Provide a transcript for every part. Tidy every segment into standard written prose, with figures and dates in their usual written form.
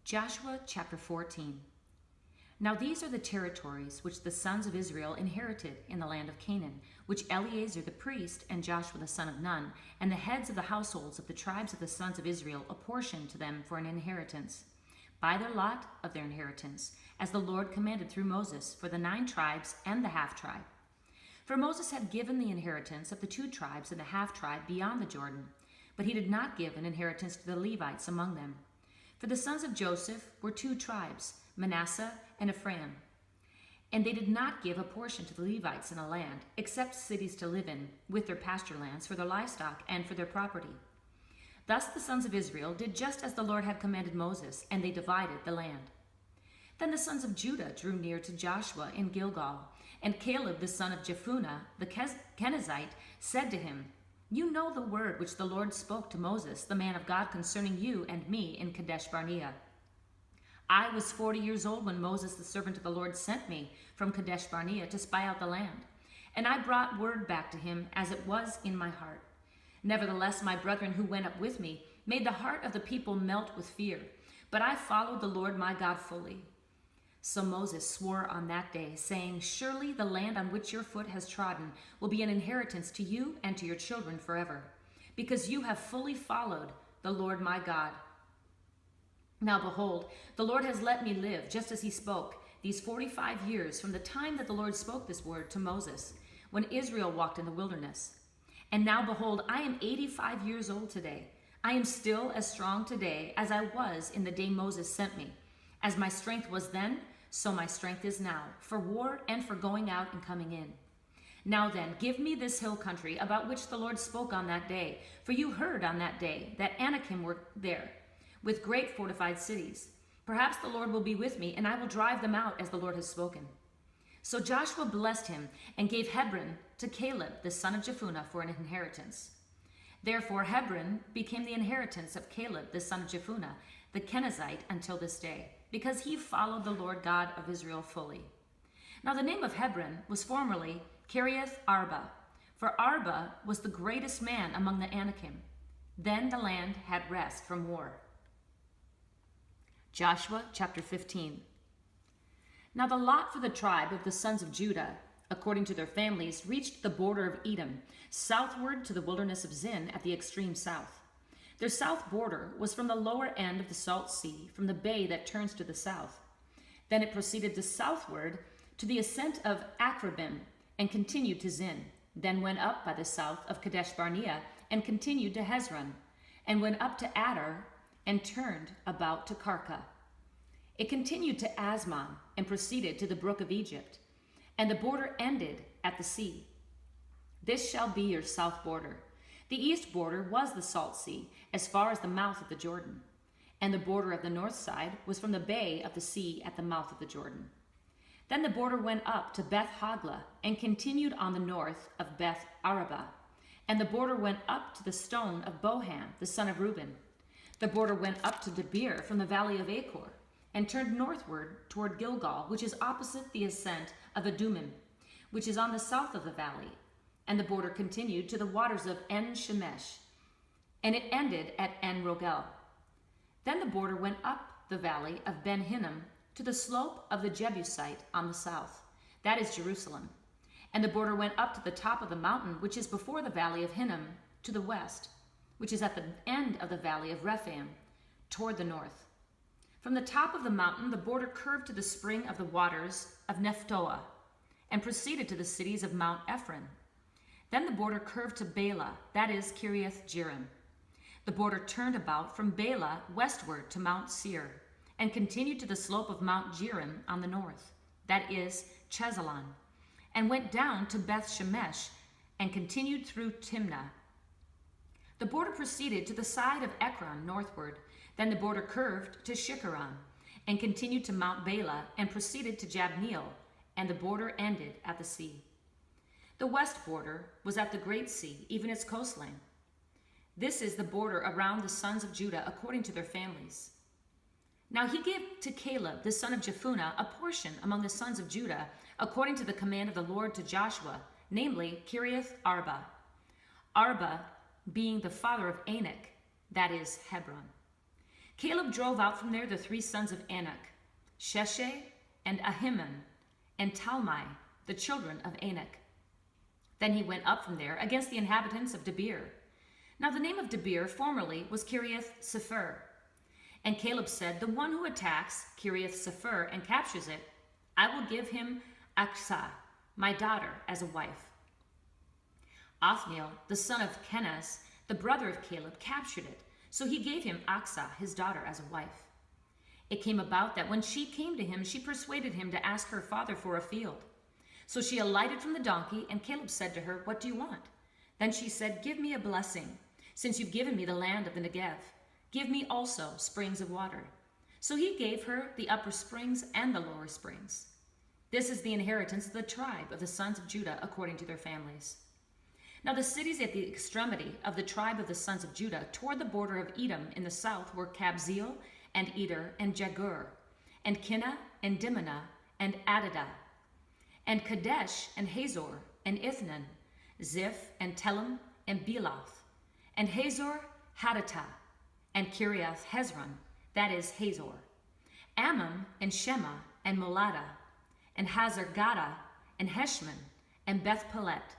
Joshua chapter 14. Now these are the territories which the sons of Israel inherited in the land of Canaan, which Eleazar the priest and Joshua the son of Nun, and the heads of the households of the tribes of the sons of Israel apportioned to them for an inheritance, by their lot of their inheritance, as the Lord commanded through Moses, for the 9 tribes and the half-tribe. For Moses had given the inheritance of the 2 tribes and the half-tribe beyond the Jordan, but he did not give an inheritance to the Levites among them. For the sons of Joseph were 2 tribes, Manasseh and Ephraim. And they did not give a portion to the Levites in the land, except cities to live in, with their pasture lands for their livestock and for their property. Thus the sons of Israel did just as the Lord had commanded Moses, and they divided the land. Then the sons of Judah drew near to Joshua in Gilgal, and Caleb the son of Jephunneh the Kenizzite said to him, "You know the word which the Lord spoke to Moses, the man of God, concerning you and me in Kadesh Barnea. I was 40 years old when Moses, the servant of the Lord, sent me from Kadesh Barnea to spy out the land. And I brought word back to him as it was in my heart. Nevertheless, my brethren who went up with me made the heart of the people melt with fear. But I followed the Lord my God fully. So Moses swore on that day, saying, Surely the land on which your foot has trodden will be an inheritance to you and to your children forever, because you have fully followed the Lord my God. Now behold, the Lord has let me live, just as he spoke, these 45 years from the time that the Lord spoke this word to Moses, when Israel walked in the wilderness. And now behold, I am 85 years old today. I am still as strong today as I was in the day Moses sent me. As my strength was then, so my strength is now, for war and for going out and coming in. Now then, give me this hill country about which the Lord spoke on that day, for you heard on that day that Anakim were there, with great fortified cities. Perhaps the Lord will be with me, and I will drive them out as the Lord has spoken." So Joshua blessed him and gave Hebron to Caleb the son of Jephunneh for an inheritance. Therefore Hebron became the inheritance of Caleb the son of Jephunneh, the Kenizzite, until this day, because he followed the Lord God of Israel fully. Now the name of Hebron was formerly Kiriath Arba, for Arba was the greatest man among the Anakim. Then the land had rest from war. Joshua chapter 15. Now the lot for the tribe of the sons of Judah, according to their families, reached the border of Edom, southward to the wilderness of Zin at the extreme south. Their south border was from the lower end of the Salt Sea, from the bay that turns to the south. Then it proceeded to southward to the ascent of Akrabim and continued to Zin, then went up by the south of Kadesh Barnea and continued to Hezron, and went up to Adar and turned about to Karka. It continued to Asmon and proceeded to the brook of Egypt, and the border ended at the sea. This shall be your south border. The east border was the Salt Sea, as far as the mouth of the Jordan, and the border of the north side was from the bay of the sea at the mouth of the Jordan. Then the border went up to Beth Hoglah and continued on the north of Beth Araba, and the border went up to the stone of Bohan, the son of Reuben. The border went up to Debir from the valley of Achor, and turned northward toward Gilgal, which is opposite the ascent of Adumim, which is on the south of the valley. And the border continued to the waters of En-Shemesh, and it ended at En-Rogel. Then the border went up the valley of Ben-Hinnom to the slope of the Jebusite on the south, that is Jerusalem. And the border went up to the top of the mountain, which is before the valley of Hinnom, to the west, which is at the end of the valley of Rephaim, toward the north. From the top of the mountain, the border curved to the spring of the waters of Nephtoah, and proceeded to the cities of Mount Ephron. Then the border curved to Bela, that is Kiriath Jearim. The border turned about from Bela westward to Mount Seir, and continued to the slope of Mount Jearim on the north, that is Chesalon, and went down to Beth Shemesh, and continued through Timnah. The border proceeded to the side of Ekron northward. Then the border curved to Shikharon, and continued to Mount Bela, and proceeded to Jabneel, and the border ended at the sea. The west border was at the great sea, even its coastline. This is the border around the sons of Judah according to their families. Now he gave to Caleb the son of Jephunneh a portion among the sons of Judah according to the command of the Lord to Joshua, namely Kiriath Arba. Arba being the father of Anak, that is Hebron. Caleb drove out from there the 3 sons of Anak, Sheshai and Ahiman, and Talmai, the children of Anak. Then he went up from there against the inhabitants of Debir. Now the name of Debir formerly was Kiriath Sepher. And Caleb said, the one who attacks Kiriath Sepher and captures it, I will give him Aksah, my daughter, as a wife. Othniel, the son of Kenaz, the brother of Caleb, captured it, so he gave him Aksah, his daughter, as a wife. It came about that when she came to him, she persuaded him to ask her father for a field. So she alighted from the donkey, and Caleb said to her, what do you want? Then she said, give me a blessing, since you've given me the land of the Negev. Give me also springs of water. So he gave her the upper springs and the lower springs. This is the inheritance of the tribe of the sons of Judah according to their families. Now the cities at the extremity of the tribe of the sons of Judah toward the border of Edom in the south were Kabzeel and Eder and Jagur, and Kinnah and Dimnah and Adadah, and Kadesh and Hazor and Ithnan, Ziph and Telem and Beloth, and Hazor Hadattah, and Kiriath Hezron, that is Hazor, Ammon and Shema and Moladah, and Hazar Gaddah and Heshmon and Beth Pelet,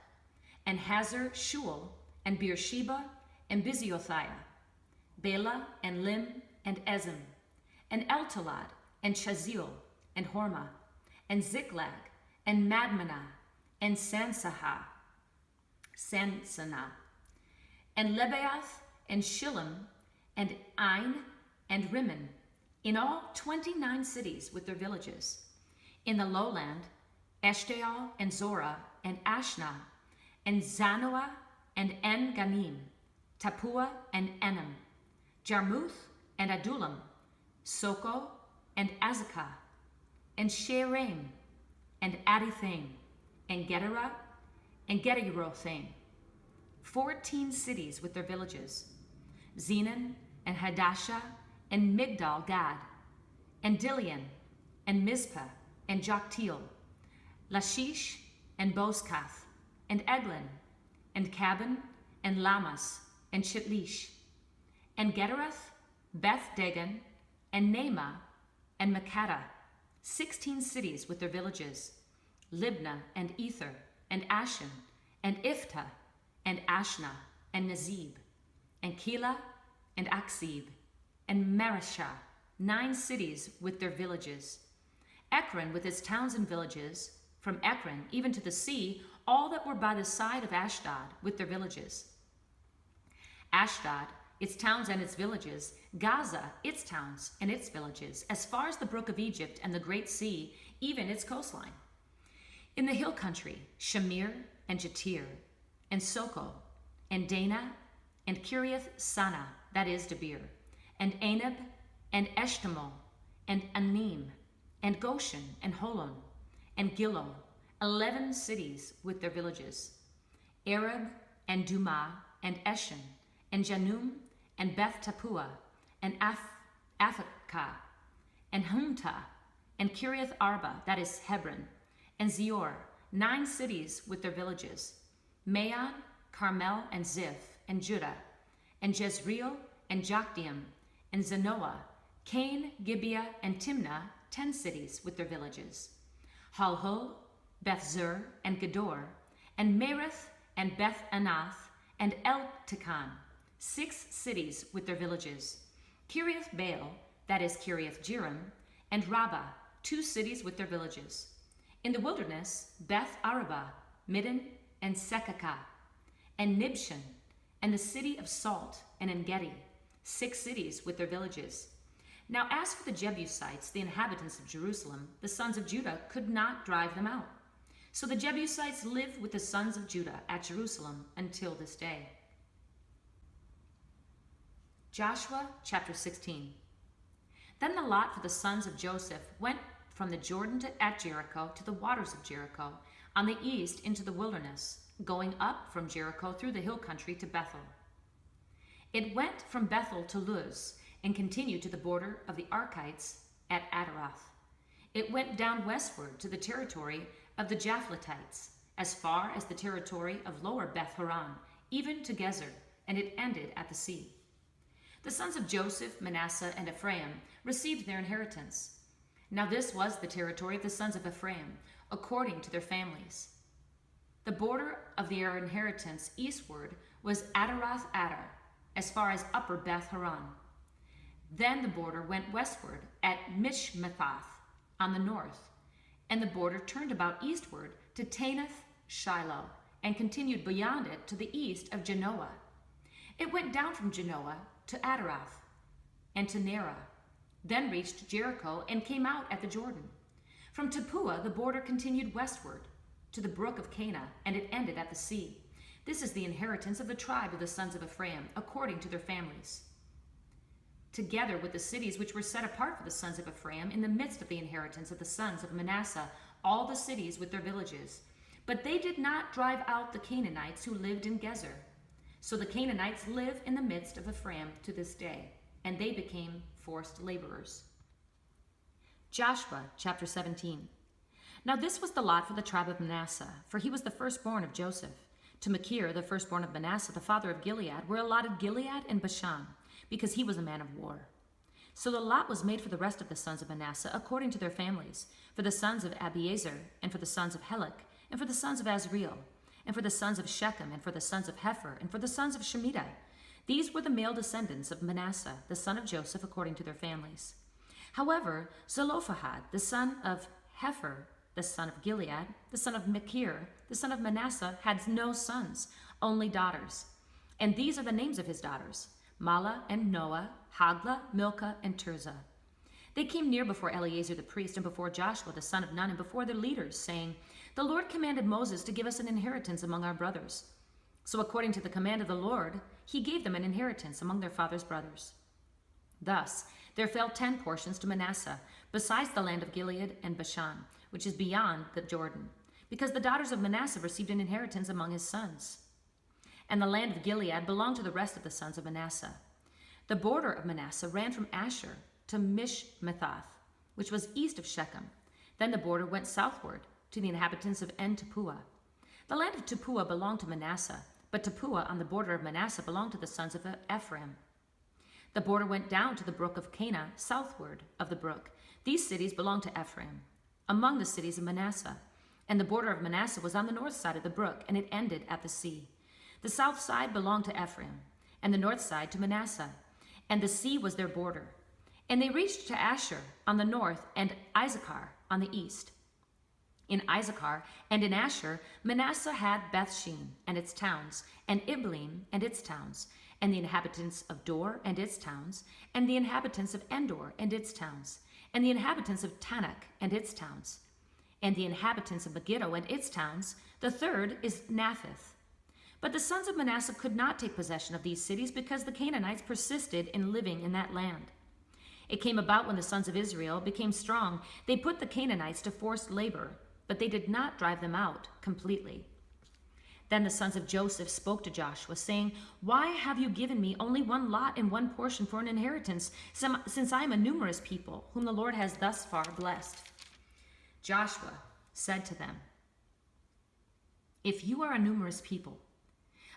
and Hazar Shual and Beersheba and Biziothia, Bela and Lim and Ezem, and Eltolad and Chazil and Hormah, and Ziklag and Madmanah and Sansannah, and Lebaoth and Shillim and Ain and Rimmon, in all 29 cities with their villages. In the lowland, Eshtaol and Zorah and Ashna, and Zanoah and En-Ganim, Tapua and Enem, Jarmuth and Adullam, Soko and Azekah, and Shearaim, and Adithaim, and Gederah, and Gederothaim, 14 cities with their villages. Zenon, and Hadashah, and Migdal Gad, and Dilian, and Mizpah, and Joktiel, Lachish, and Bozkath, and Eglon, and Cabin, and Lamas, and Chitlish, and Gederath, Beth Dagon, and Naamah, and Makkedah, 16 cities with their villages. Libnah, and Ether, and Ashan, and Iftah, and Ashna, and Nazib, and Keilah, and Aksib, and Mareshah, 9 cities with their villages. Ekron with its towns and villages, from Ekron even to the sea, all that were by the side of Ashdod with their villages. Ashdod, its towns and its villages, Gaza, its towns and its villages, as far as the brook of Egypt and the great sea, even its coastline. In the hill country, Shamir and Jatir, and Soko, and Dana, and Kiriath Sana, that is Debir, and Anab, and Eshtamal, and Anim, and Goshen, and Holon, and Gilo, 11 cities with their villages. Arab, and Dumah, and Eshen, and Janum, and Beth Tapua, and Aphekah, and Humtah, and Kiriath Arba, that is Hebron, and Zior, 9 cities with their villages. Maon, Carmel, and Ziph, and Judah, and Jezreel, and Jokdeam, and Zanoah, Cain, Gibeah, and Timnah, 10 cities with their villages. Halhul, Beth-zur, and Gedor, and Merith, and Beth-anath, and El-Tekan, 6 cities with their villages. Kiriath Baal, that is Kiriath Jearim, and Rabbah, 2 cities with their villages. In the wilderness, Beth Arabah, Middin, and Sekakah, and Nibshan, and the city of Salt, and En-Gedi, 6 cities with their villages. Now as for the Jebusites, the inhabitants of Jerusalem, the sons of Judah could not drive them out. So the Jebusites live with the sons of Judah at Jerusalem until this day. Joshua chapter 16. Then the lot for the sons of Joseph went from the Jordan at Jericho to the waters of Jericho, on the east into the wilderness, going up from Jericho through the hill country to Bethel. It went from Bethel to Luz, and continued to the border of the Archites at Adaroth. It went down westward to the territory of the Japhletites, as far as the territory of lower Beth Horon, even to Gezer, and it ended at the sea. The sons of Joseph, Manasseh, and Ephraim received their inheritance. Now this was the territory of the sons of Ephraim, according to their families. The border of their inheritance eastward was Adaroth Adar, as far as upper Beth Horon. Then the border went westward at Mishmethath on the north, and the border turned about eastward to Tanath Shiloh, and continued beyond it to the east of Genoa. It went down from Genoa to Adaroth and to Nerah, then reached Jericho and came out at the Jordan. From Tappuah the border continued westward to the brook of Cana, and it ended at the sea. This is the inheritance of the tribe of the sons of Ephraim, according to their families, together with the cities which were set apart for the sons of Ephraim in the midst of the inheritance of the sons of Manasseh, all the cities with their villages. But they did not drive out the Canaanites who lived in Gezer. So the Canaanites live in the midst of Ephraim to this day, and they became forced laborers. Joshua chapter 17. Now this was the lot for the tribe of Manasseh, for he was the firstborn of Joseph. To Machir, the firstborn of Manasseh, the father of Gilead, were allotted Gilead and Bashan, because he was a man of war. So the lot was made for the rest of the sons of Manasseh according to their families, for the sons of Abiezer, and for the sons of Helek, and for the sons of Azriel, and for the sons of Shechem, and for the sons of Hepher, and for the sons of Shemitah. These were the male descendants of Manasseh, the son of Joseph, according to their families. However, Zelophehad, the son of Hepher, the son of Gilead, the son of Machir, the son of Manasseh, had no sons, only daughters. And these are the names of his daughters: Mahlah and Noah, Haglah, Milcah, and Tirzah. They came near before Eleazar the priest and before Joshua the son of Nun and before their leaders, saying, The Lord commanded Moses to give us an inheritance among our brothers. So according to the command of the Lord, he gave them an inheritance among their father's brothers. Thus there fell 10 portions to Manasseh, besides the land of Gilead and Bashan, which is beyond the Jordan, because the daughters of Manasseh received an inheritance among his sons. And the land of Gilead belonged to the rest of the sons of Manasseh. The border of Manasseh ran from Asher to Mishmethath, which was east of Shechem. Then the border went southward to the inhabitants of En-Tappuah. The land of Tappuah belonged to Manasseh, but Tappuah on the border of Manasseh belonged to the sons of Ephraim. The border went down to the brook of Cana, southward of the brook. These cities belonged to Ephraim, among the cities of Manasseh. And the border of Manasseh was on the north side of the brook, and it ended at the sea. The south side belonged to Ephraim, and the north side to Manasseh, and the sea was their border. And they reached to Asher on the north, and Issachar on the east. In Issachar and in Asher, Manasseh had Bethshean and its towns, and Ibleam and its towns, and the inhabitants of Dor and its towns, and the inhabitants of Endor and its towns, and the inhabitants of Tanakh and its towns, and the inhabitants of Megiddo and its towns. The third is Naphtith. But the sons of Manasseh could not take possession of these cities because the Canaanites persisted in living in that land. It came about when the sons of Israel became strong, they put the Canaanites to forced labor, but they did not drive them out completely. Then the sons of Joseph spoke to Joshua, saying, Why have you given me only one lot and one portion for an inheritance, since I am a numerous people, whom the Lord has thus far blessed? Joshua said to them, If you are a numerous people,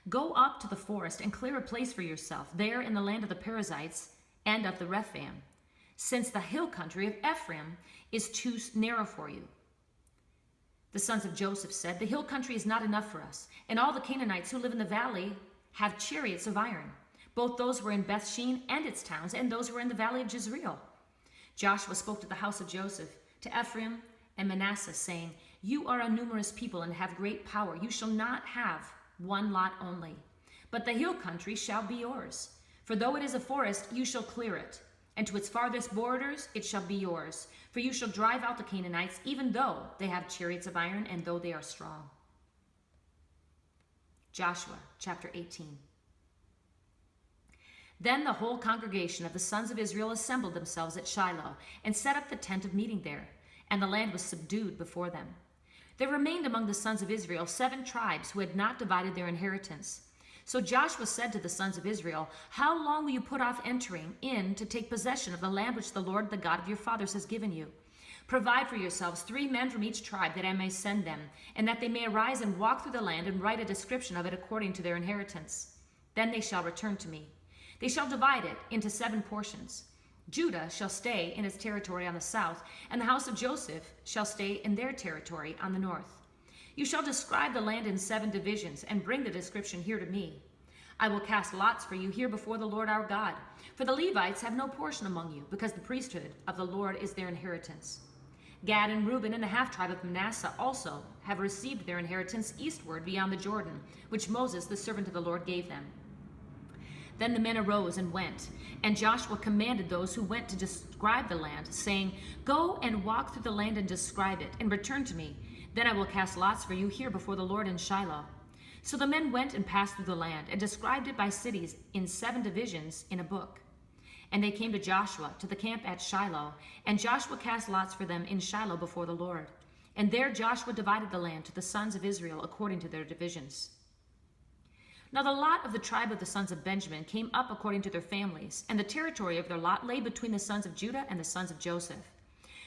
go up to the forest and clear a place for yourself there in the land of the Perizzites and of the Rephaim, since the hill country of Ephraim is too narrow for you. The sons of Joseph said, The hill country is not enough for us, and all the Canaanites who live in the valley have chariots of iron, both those who are in Bethshean and its towns, and those who are in the valley of Jezreel. Joshua spoke to the house of Joseph, to Ephraim and Manasseh, saying, You are a numerous people and have great power. You shall not have one lot only, but the hill country shall be yours. For though it is a forest, you shall clear it, and to its farthest borders it shall be yours. For you shall drive out the Canaanites, even though they have chariots of iron, and though they are strong. Joshua chapter 18. Then the whole congregation of the sons of Israel assembled themselves at Shiloh, and set up the tent of meeting there, and the land was subdued before them. There remained among the sons of Israel 7 tribes who had not divided their inheritance. So Joshua said to the sons of Israel, How long will you put off entering in to take possession of the land which the Lord, the God of your fathers, has given you? Provide for yourselves 3 men from each tribe, that I may send them, and that they may arise and walk through the land and write a description of it according to their inheritance. Then they shall return to me. They shall divide it into 7 portions. Judah shall stay in its territory on the south, and the house of Joseph shall stay in their territory on the north. You shall describe the land in 7 divisions, and bring the description here to me. I will cast lots for you here before the Lord our God. For the Levites have no portion among you, because the priesthood of the Lord is their inheritance. Gad and Reuben and the half-tribe of Manasseh also have received their inheritance eastward beyond the Jordan, which Moses, the servant of the Lord, gave them. Then the men arose and went, and Joshua commanded those who went to describe the land, saying, Go and walk through the land and describe it, and return to me. Then I will cast lots for you here before the Lord in Shiloh. So the men went and passed through the land, and described it by cities in 7 divisions in a book. And they came to Joshua, to the camp at Shiloh, and Joshua cast lots for them in Shiloh before the Lord. And there Joshua divided the land to the sons of Israel according to their divisions. Now the lot of the tribe of the sons of Benjamin came up according to their families, and the territory of their lot lay between the sons of Judah and the sons of Joseph.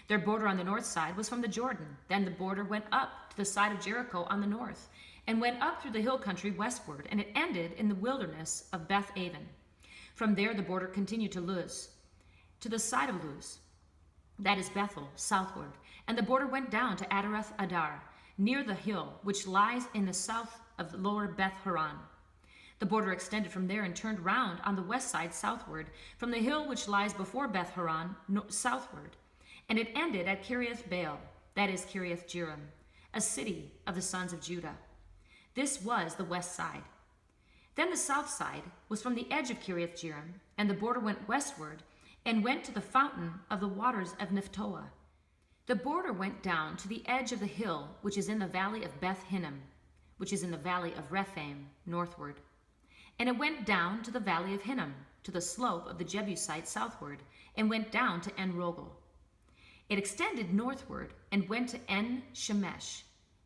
Their border on the north side was from the Jordan. Then the border went up to the side of Jericho on the north, and went up through the hill country westward, and it ended in the wilderness of Beth-aven. From there the border continued to Luz, to the side of Luz, that is Bethel, southward, and the border went down to Adareth Adar, near the hill which lies in the south of lower Beth-horon. The border extended from there and turned round on the west side southward, from the hill which lies before Beth-horon southward, and it ended at Kiriath Baal, that is Kiriath Jearim, a city of the sons of Judah. This was the west side. Then the south side was from the edge of Kiriath Jearim, and the border went westward and went to the fountain of the waters of Nephtoah. The border went down to the edge of the hill which is in the valley of Beth Hinnom, which is in the valley of Rephaim, northward. And it went down to the valley of Hinnom, to the slope of the Jebusite southward, and went down to En-Rogel. It extended northward and went to En-Shemesh,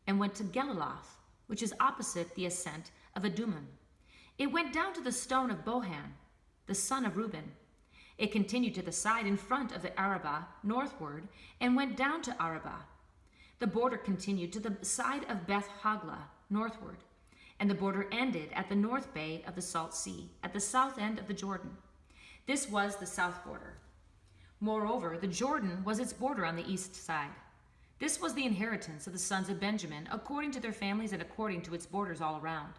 and went to Geliloth, which is opposite the ascent of Adumim. It went down to the stone of Bohan, the son of Reuben. It continued to the side in front of the Arabah, northward, and went down to Arabah. The border continued to the side of Beth-Hoglah, northward, and the border ended at the north bay of the Salt Sea, at the south end of the Jordan. This was the south border. Moreover, the Jordan was its border on the east side. This was the inheritance of the sons of Benjamin, according to their families and according to its borders all around.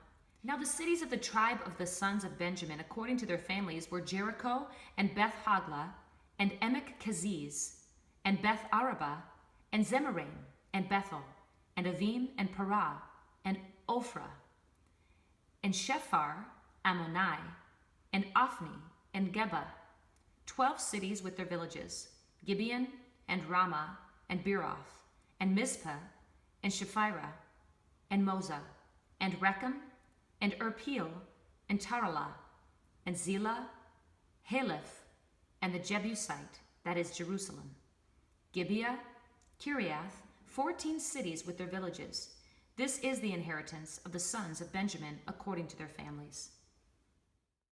Now the cities of the tribe of the sons of Benjamin, according to their families, were Jericho, and Beth-Hoglah, and Emek-Keziz, and Beth-Arabah, and Zemaraim, and Bethel, and Avim, and Parah, and Ophrah, and Shephar, Ammoni, and Ophni, and Geba, 12 cities with their villages, Gibeon, and Ramah, and Beeroth, and Mizpah, and Shephirah, and Moza, and Rechem, and Irpeel, and Taralah, and Zelah, Haleph, and the Jebusite, that is Jerusalem, Gibeah, Kiriath, 14 cities with their villages. This is the inheritance of the sons of Benjamin according to their families.